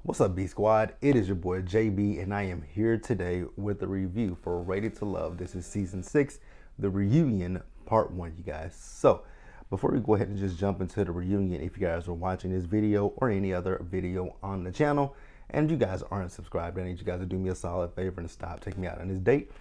What's up, B Squad? It is your boy JB, and I am here today with a review for Ready to Love. This is season 6, the reunion, part 1, you guys. So, before we go ahead and just jump into the reunion, if you guys are watching this video or any other video on the channel, and you guys aren't subscribed, I need you guys to do me a solid favor and stop taking me out on this date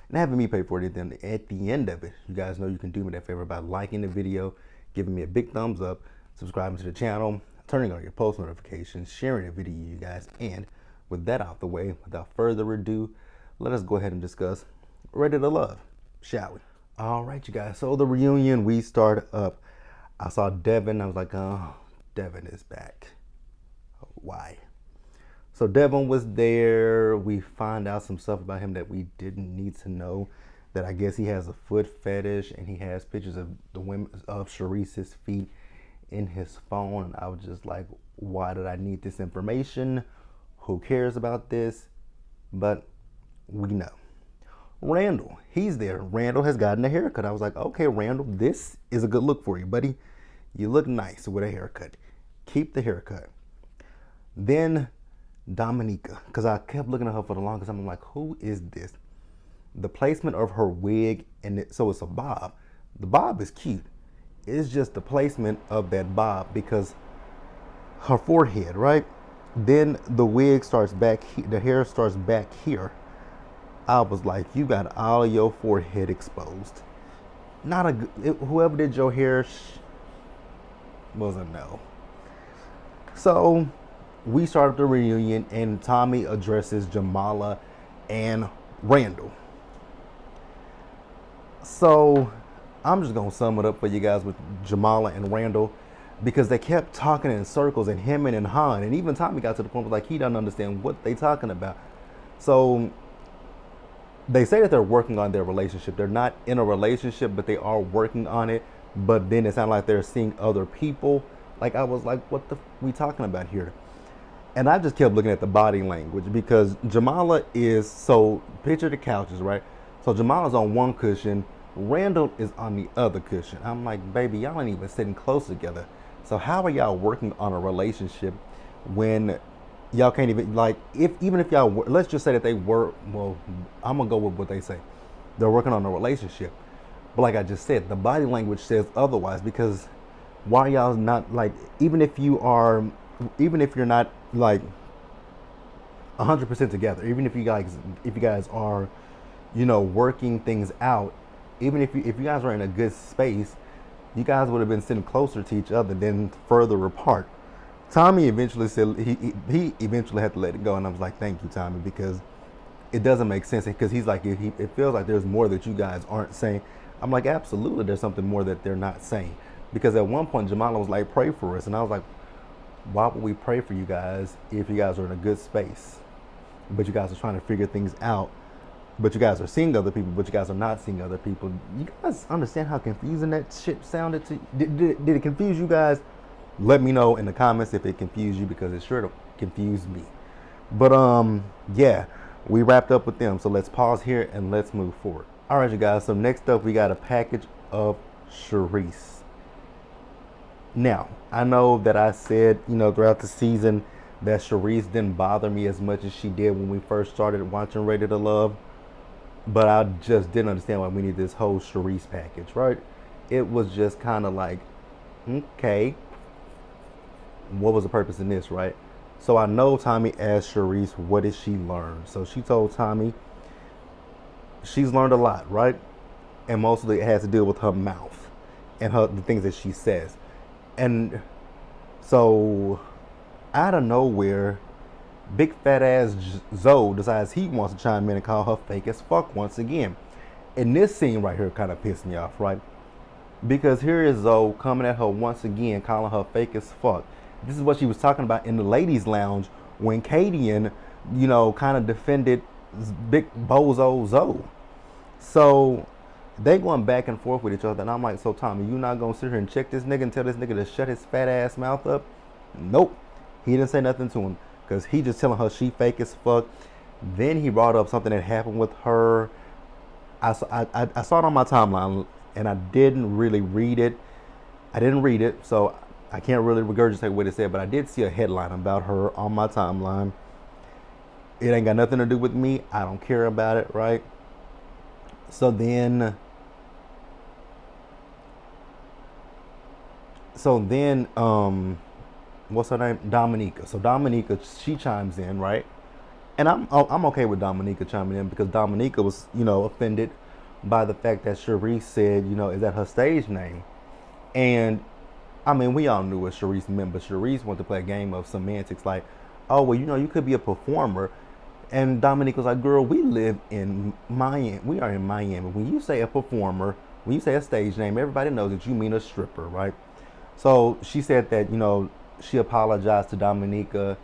and having me pay for it. Then at the end of it, you guys know you can do me that favor by liking the video, giving me a big thumbs up, subscribing to the channel, turning on your post notifications, sharing the video, you guys. And with that out the way, without further ado, let us go ahead and discuss Ready to Love, shall we? All right, you guys. So the reunion, we start up. I saw Devin. I was like, oh, Devin is back. Why? So Devin was there. We find out some stuff about him that we didn't need to know. That I guess he has a foot fetish and he has pictures of the women of Charisse's feet in his phone. And I was just like, why did I need this information? Who cares about this? But we know. Randall, he's there. Randall has gotten a haircut. I was like, okay, Randall, this is a good look for you, buddy. You look nice with a haircut. Keep the haircut. Then Dominica, because I kept looking at her for the longest time. I'm like, who is this? The placement of her wig, and so it's a bob. The bob is cute. It's just the placement of that bob because her forehead, right? Then the wig starts back here, the hair starts back here. I was like, you got all of your forehead exposed. Not a good, whoever did your hair was a no. So we started the reunion and Tommy addresses Jamala and Randall. So I'm just gonna sum it up for you guys with Jamala and Randall because they kept talking in circles, and him and Han, and even Tommy got to the point where like he doesn't understand what they talking about. So they say that they're working on their relationship. They're not in a relationship, but they are working on it. But then it sounded like they're seeing other people. Like I was like, what the we talking about here? And I just kept looking at the body language because Jamala is, so picture the couches, right? So Jamala's on one cushion, Randall is on the other cushion. I'm like, baby, y'all ain't even sitting close together. So how are y'all working on a relationship when y'all can't even, like, even if y'all, let's just say that they were, well, I'm gonna go with what they say. They're working on a relationship. But like I just said, the body language says otherwise, because why are y'all not, like, even if you're not like 100% together, even if you guys are, working things out, even if you guys are in a good space, you guys would have been sitting closer to each other than further apart. Tommy eventually said he eventually had to let it go, and I was like, thank you, Tommy, because it doesn't make sense. Because he's like, it feels like there's more that you guys aren't saying. I'm like, absolutely, there's something more that they're not saying. Because at one point, Jamala was like, pray for us, and I was like, why would we pray for you guys if you guys are in a good space, but you guys are trying to figure things out? But you guys are seeing other people, but you guys are not seeing other people. You guys understand how confusing that shit sounded to you? Did it confuse you guys? Let me know in the comments if it confused you, because it sure to confuse me. But yeah, we wrapped up with them. So let's pause here and let's move forward. All right, you guys. So next up, we got a package of Charisse. Now, I know that I said, throughout the season that Charisse didn't bother me as much as she did when we first started watching Ready to Love. But I just didn't understand why we need this whole Charisse package, right? It was just kind of like, okay, what was the purpose in this, right? So I know Tommy asked Charisse, what did she learn? So she told Tommy she's learned a lot, right? And mostly it has to deal with her mouth and the things that she says. And so out of nowhere, big fat ass Zoe decides he wants to chime in and call her fake as fuck once again. And this scene right here kind of pissed me off, right? Because here is Zoe coming at her once again, calling her fake as fuck. This is what she was talking about in the ladies' lounge when Kadian, kind of defended big bozo Zoe. So they going back and forth with each other, and I'm like, so Tommy, you not gonna sit here and check this nigga and tell this nigga to shut his fat ass mouth up? Nope. He didn't say nothing to him, because he just telling her she fake as fuck. Then he brought up something that happened with her. I saw it on my timeline, and I didn't really read it. I didn't read it, so I can't really regurgitate what it said, but I did see a headline about her on my timeline. It ain't got nothing to do with me. I don't care about it, right? So then, what's her name? Dominica. So Dominica, she chimes in, right? And I'm okay with Dominica chiming in because Dominica was, offended by the fact that Sharice said, is that her stage name? And I mean, we all knew what Sharice meant, but Sharice wanted to play a game of semantics like, oh, well, you could be a performer. And Dominique was like, girl, we live in Miami. We are in Miami. When you say a performer, when you say a stage name, everybody knows that you mean a stripper, right? So she said that, she apologized to Dominica.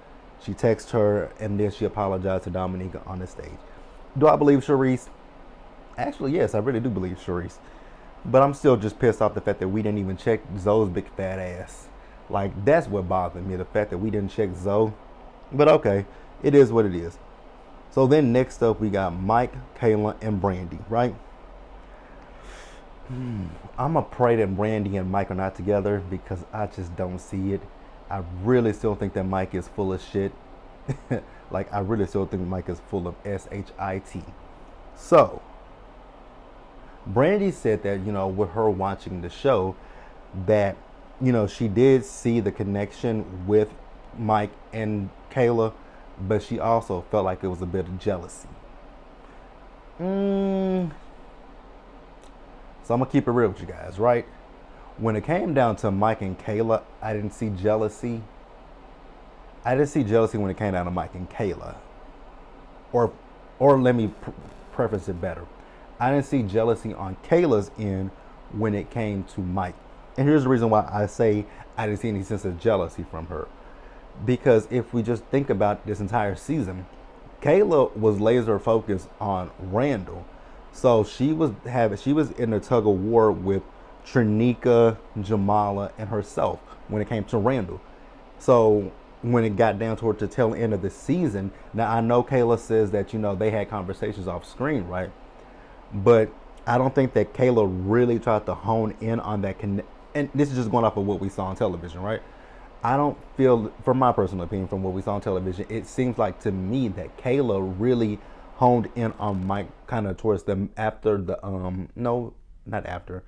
She texted her, and then she apologized to Dominica on the stage. Do I believe Sharice? Actually, yes, I really do believe Sharice. But I'm still just pissed off the fact that we didn't even check Zoe's big fat ass. Like, that's what bothered me, the fact that we didn't check Zoe. But okay, it is what it is. So then next up, we got Mike, Kayla, and Brandy, right? I'm going to pray that Brandy and Mike are not together because I just don't see it. I really still think that Mike is full of shit. Like, I really still think Mike is full of shit. So, Brandy said that, with her watching the show, that, she did see the connection with Mike and Kayla, but she also felt like it was a bit of jealousy. So I'm going to keep it real with you guys, right? When it came down to Mike and Kayla, I didn't see jealousy. I didn't see jealousy when it came down to Mike and Kayla. Or let me preface it better. I didn't see jealousy on Kayla's end when it came to Mike. And here's the reason why I say I didn't see any sense of jealousy from her. Because if we just think about this entire season, Kayla was laser focused on Randall. So she was in a tug of war with Trinika, Jamala, and herself when it came to Randall. So when it got down toward the tail end of the season, now I know Kayla says that, they had conversations off screen, right? But I don't think that Kayla really tried to hone in on that and this is just going off of what we saw on television, right? I don't feel, from my personal opinion, from what we saw on television, it seems like to me that Kayla really honed in on Mike kind of towards them after the, no, not after,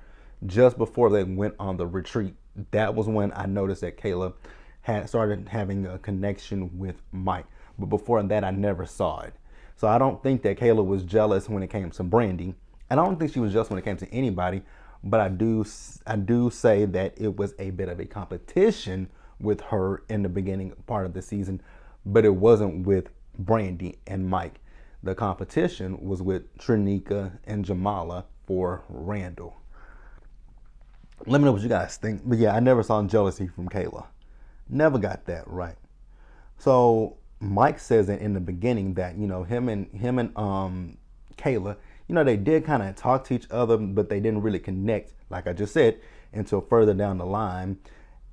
just before they went on the retreat. That was when I noticed that Kayla had started having a connection with Mike. But before that, I never saw it. So I don't think that Kayla was jealous when it came to Brandy. And I don't think she was jealous when it came to anybody. But I do say that it was a bit of a competition with her in the beginning part of the season. But it wasn't with Brandy and Mike. The competition was with Trinika and Jamala for Randall. Let me know what you guys think. But yeah, I never saw jealousy from Kayla. Never got that right. So Mike says that in the beginning that, him and Kayla, they did kind of talk to each other, but they didn't really connect, like I just said, until further down the line.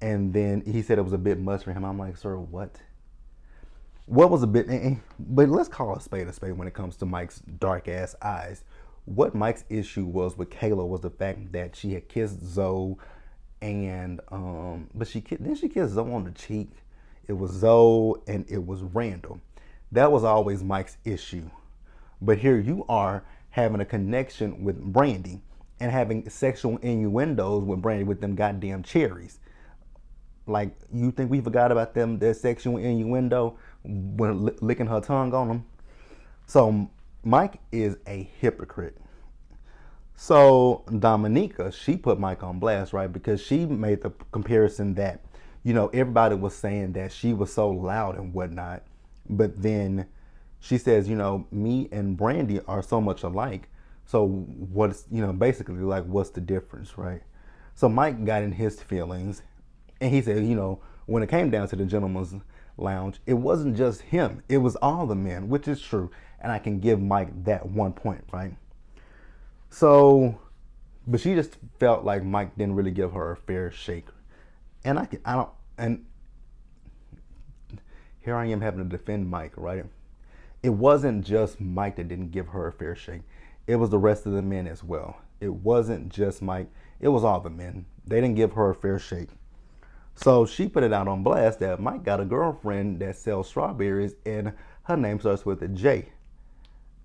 And then he said it was a bit much for him. I'm like, sir, what? What was a bit, but let's call a spade when it comes to Mike's dark ass eyes. What Mike's issue was with Kayla was the fact that she had kissed Zoe, and but she kissed Zoe on the cheek. It was Zoe and it was Randall. That was always Mike's issue. But here you are having a connection with Brandy and having sexual innuendos with Brandy with them goddamn cherries. Like, you think we forgot about them, their sexual innuendo when licking her tongue on them? So Mike is a hypocrite. So Dominica, she put Mike on blast, right? Because she made the comparison that, everybody was saying that she was so loud and whatnot. But then she says, me and Brandy are so much alike. So what's, basically like, what's the difference, right? So Mike got in his feelings and he said, when it came down to the gentleman's lounge, it wasn't just him. It was all the men, which is true. And I can give Mike that one point, right? So, but she just felt like Mike didn't really give her a fair shake. And and here I am having to defend Mike, right? It wasn't just Mike that didn't give her a fair shake. It was the rest of the men as well. It wasn't just Mike. It was all the men. They didn't give her a fair shake. So she put it out on blast that Mike got a girlfriend that sells strawberries, and her name starts with a J.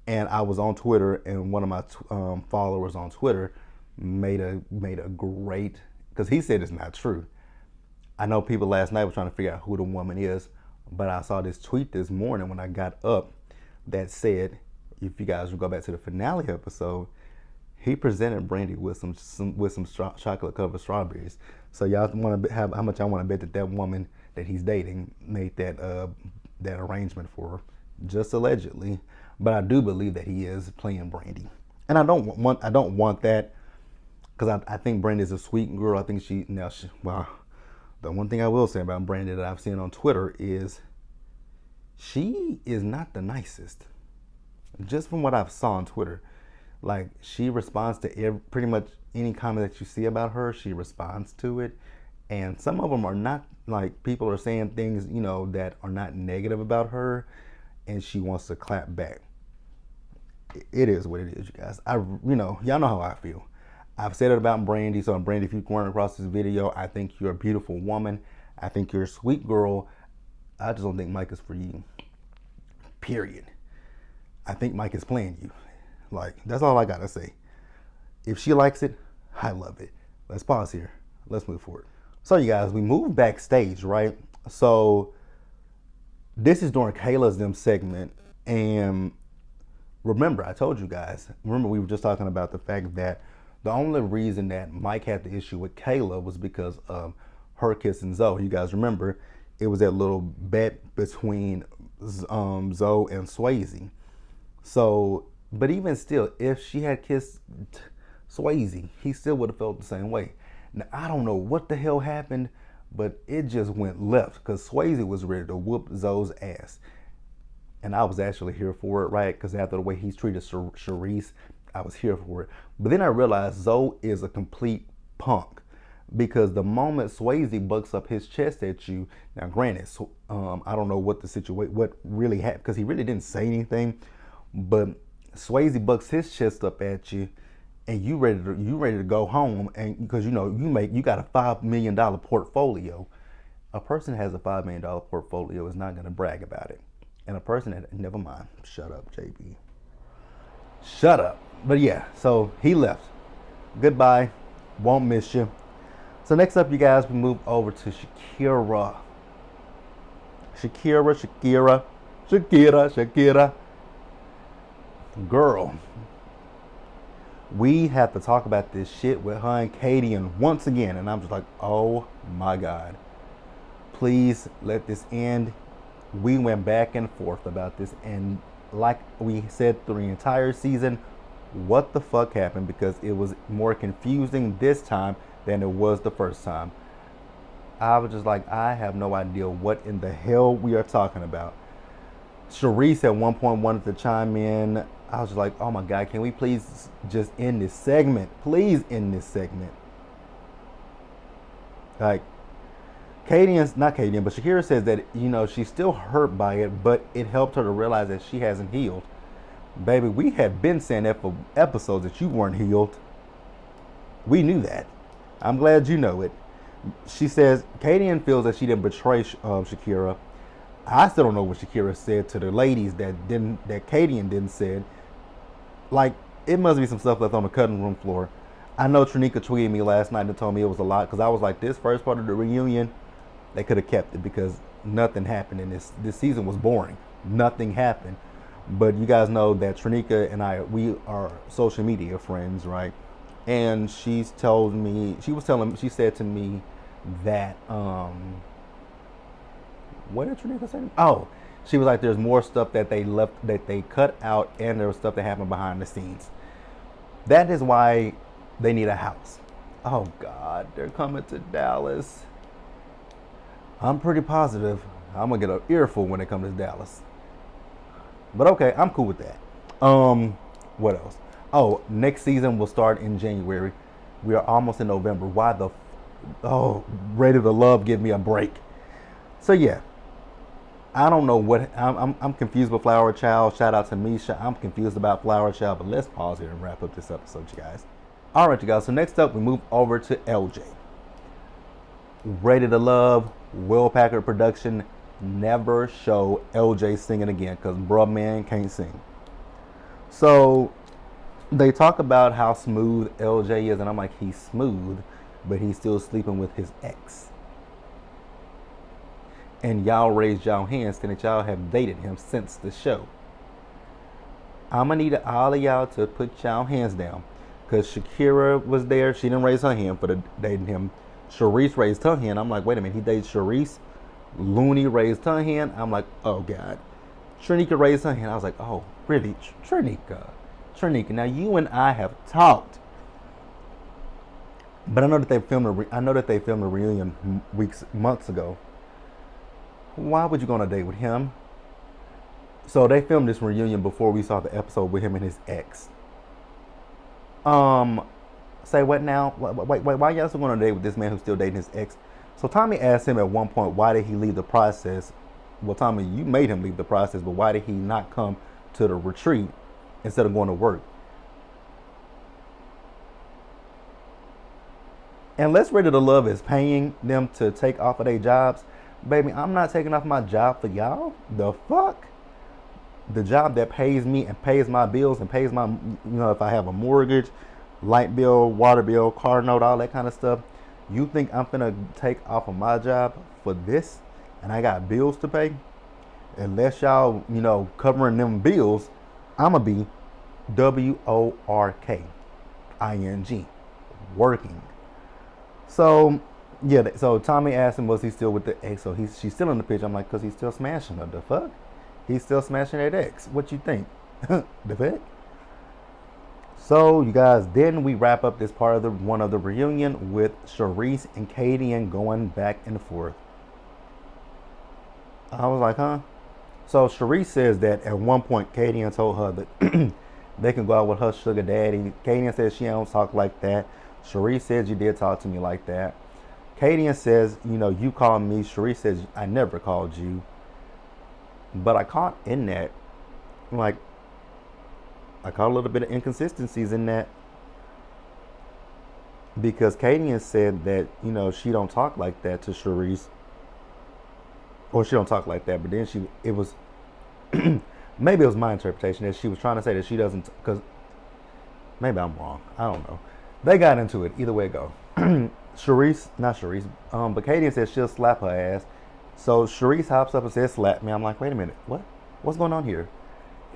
And I was on Twitter, and one of my followers on Twitter made a great, because he said it's not true. I know people last night were trying to figure out who the woman is, but I saw this tweet this morning when I got up that said, if you guys will go back to the finale episode, he presented Brandy with some chocolate covered strawberries. So y'all want to have how much I want to bet that that woman that he's dating made that that arrangement for her, just allegedly. But I do believe that he is playing Brandy, and I don't want that, because I think Brandy is a sweet girl. I think well, the one thing I will say about Brandy that I've seen on Twitter is she is not the nicest. Just from what I've saw on Twitter, like she responds to pretty much any comment that you see about her, she responds to it. And some of them are not, like, people are saying things, you know, that are not negative about her, and she wants to clap back. It is what it is, you guys. Y'all know how I feel. I've said it about Brandy. So Brandy, if you weren't across this video, I think you're a beautiful woman. I think you're a sweet girl. I just don't think Mike is for you. Period. I think Mike is playing you. Like, that's all I gotta say. If she likes it, I love it. Let's pause here. Let's move forward. So you guys, we moved backstage, right? So this is during Kayla's them segment. And remember, I told you guys, we were just talking about the fact that the only reason that Mike had the issue with Kayla was because of her kissing Zoe. You guys remember, it was that little bet between Zoe and Swayze. So, but even still, if she had kissed Swayze, he still would have felt the same way. Now, I don't know what the hell happened, but it just went left, because Swayze was ready to whoop Zoe's ass. And I was actually here for it, right? Because after the way he's treated Charisse, I was here for it. But then I realized Zoe is a complete punk, because the moment Swayze bucks up his chest at you, now granted, I don't know what the situation, what really happened, because he really didn't say anything, but Swayze bucks his chest up at you, and you ready to go home, and because you got a $5 million portfolio. A person that has a $5 million portfolio is not going to brag about it, and a person that, never mind, shut up, JB, shut up. But yeah, so he left. Goodbye, won't miss you. So next up, you guys, we move over to Shakira. Girl, we have to talk about this shit with her and Katie, and once again, and I'm just like, oh my God, please let this end. We went back and forth about this, and like we said through the entire season, what the fuck happened? Because it was more confusing this time than it was the first time. I was just like, I have no idea what in the hell we are talking about. Charisse at one point wanted to chime in. I was just like, oh my God, can we please just end this segment? Please end this segment. Like, not Katie, but Shakira says that, she's still hurt by it, but it helped her to realize that she hasn't healed. Baby, we had been saying that for episodes that you weren't healed. We knew that. I'm glad you know it. She says Katie feels that she didn't betray Shakira. I still don't know what Shakira said to the ladies that Katie didn't said. Like, it must be some stuff left on the cutting room floor. I know Trinika tweeted me last night and told me it was a lot, because I was like, this first part of the reunion, they could have kept it, because nothing happened in this season was boring. Nothing happened. But you guys know that Trinika and we are social media friends, right? And she said to me that, what did Trinika say? Oh, she was like, there's more stuff that they cut out, and there was stuff that happened behind the scenes. That is why they need a house. Oh God, they're coming to Dallas. I'm pretty positive I'm gonna get an earful when it comes to Dallas. But okay, I'm cool with that. What else? Oh, next season will start in January. We are almost in November. Why Ready to Love, give me a break. So yeah, I don't know what, I'm confused with Flower Child. Shout out to Misha. I'm confused about Flower Child, but let's pause here and wrap up this episode, you guys. All right, you guys, so next up we move over to LJ. Rated to Love, Will Packard production. Never show LJ singing again because bruh man can't sing. So they talk about how smooth LJ is, and I'm like, he's smooth, but he's still sleeping with his ex. And y'all raised y'all hands saying that y'all have dated him since the show. I'm gonna need all of y'all to put y'all hands down, because Shakira was there. She didn't raise her hand for the dating him. Sharice raised her hand. I'm like, wait a minute, he dated Sharice. Looney raised her hand. I'm like, oh God. Trinika raised her hand. I was like, oh, really? Trinika. Now you and I have talked. But I know that they filmed a reunion months ago. Why would you go on a date with him? So they filmed this reunion before we saw the episode with him and his ex. Say what now? Wait, why y'all still going on a date with this man who's still dating his ex? So Tommy asked him at one point, why did he leave the process? Well, Tommy, you made him leave the process, but why did he not come to the retreat instead of going to work? Unless Ready to Love is paying them to take off of their jobs, baby, I'm not taking off my job for y'all. The fuck? The job that pays me and pays my bills and pays my, if I have a mortgage, light bill, water bill, car note, all that kind of stuff. You think I'm finna take off of my job for this and I got bills to pay? Unless y'all, covering them bills, I'ma be WORKING, working. So, yeah, so Tommy asked him, was he still with the ex? So she's still in the picture. I'm like, because he's still smashing her. The fuck? He's still smashing that ex. What you think? The fuck? So, you guys, then we wrap up this part of the reunion with Sharice and Katie going back and forth. I was like, huh? So Sharice says that at one point Katie told her that they can go out with her sugar daddy. Katie says she don't talk like that. Sharice says you did talk to me like that. Katie says, you called me. Sharice says I never called you. But I caught in that, I caught a little bit of inconsistencies in that, because Katie said that she don't talk like that to Sharice, or she don't talk like that. But then it was maybe it was my interpretation that she was trying to say that she doesn't, because maybe I'm wrong. I don't know. They got into it. Either way it go. Not Sharice, but Katie says she'll slap her ass. So Sharice hops up and says, slap me. I'm like, wait a minute. What? What's going on here?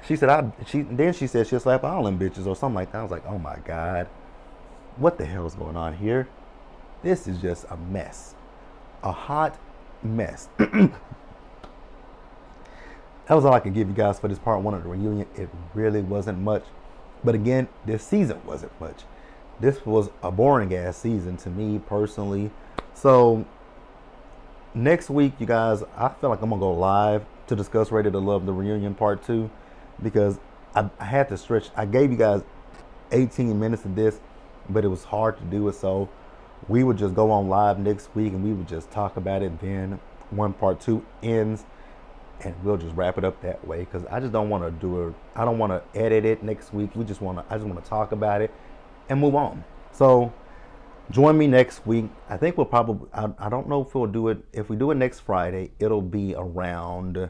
She said, then she said she'll slap all them bitches or something like that. I was like, oh my God. What the hell is going on here? This is just a mess. A hot mess. That was all I could give you guys for this part one of the reunion. It really wasn't much. But again, this season wasn't much. This was a boring ass season to me personally. So next week, you guys, I feel like I'm going to go live to discuss Ready to Love the reunion part 2, because I had to stretch. I gave you guys 18 minutes of this, but it was hard to do it. So we would just go on live next week and we would just talk about it. Then when part 2 ends, and we'll just wrap it up that way, because I just don't want to I don't want to edit it next week. I just want to talk about it and move on. So join me next week. I think we'll probably, I don't know if we'll do it. If we do it next Friday, it'll be around,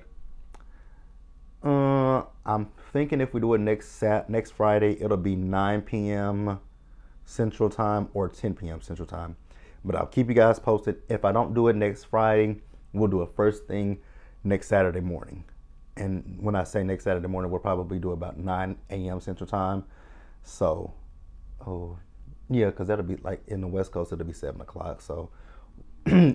I'm thinking if we do it next Friday, it'll be 9 p.m. Central Time or 10 p.m. Central Time. But I'll keep you guys posted. If I don't do it next Friday, we'll do it first thing next Saturday morning. And when I say next Saturday morning, we'll probably do about 9 a.m. Central Time. So, yeah, because that'll be like in the West Coast, it'll be 7 o'clock. So,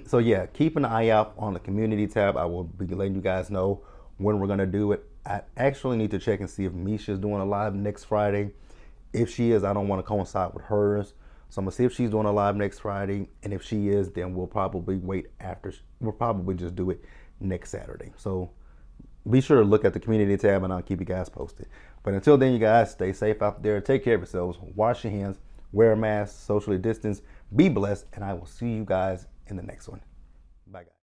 so yeah, keep an eye out on the community tab. I will be letting you guys know when we're going to do it. I actually need to check and see if Misha's doing a live next Friday. If she is, I don't want to coincide with hers. So I'm going to see if she's doing a live next Friday. And if she is, then we'll probably wait after. We'll probably just do it next Saturday. So be sure to look at the community tab and I'll keep you guys posted. But until then, you guys stay safe out there. Take care of yourselves. Wash your hands. Wear a mask. Socially distance. Be blessed. And I will see you guys in the next one. Bye, guys.